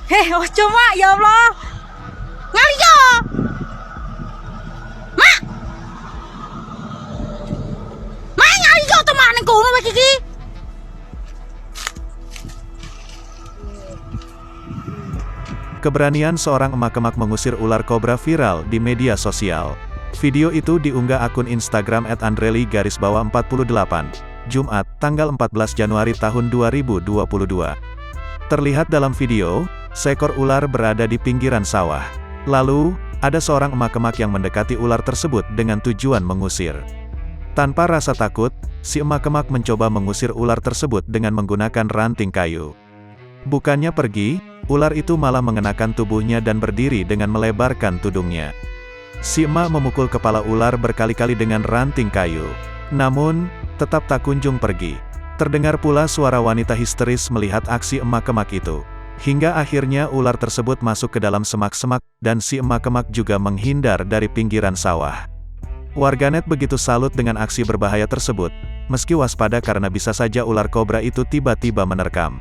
Heh, ojo mak, ya Allah. Ngaliyo. Mak. Mak ngaliyo to mak ning kono wis iki. Keberanian seorang emak-emak mengusir ular kobra viral di media sosial. Video itu diunggah akun Instagram @andreli_48, Jumat, tanggal 14 Januari tahun 2022. Terlihat dalam video, seekor ular berada di pinggiran sawah. Lalu, ada seorang emak-emak yang mendekati ular tersebut dengan tujuan mengusir. Tanpa rasa takut, si emak-emak mencoba mengusir ular tersebut dengan menggunakan ranting kayu. Bukannya pergi, ular itu malah mengenakan tubuhnya dan berdiri dengan melebarkan tudungnya. Si emak memukul kepala ular berkali-kali dengan ranting kayu. Namun, tetap tak kunjung pergi. Terdengar pula suara wanita histeris melihat aksi emak-emak itu. Hingga akhirnya ular tersebut masuk ke dalam semak-semak, dan si emak-emak juga menghindar dari pinggiran sawah. Warganet begitu salut dengan aksi berbahaya tersebut, meski waspada karena bisa saja ular kobra itu tiba-tiba menerkam.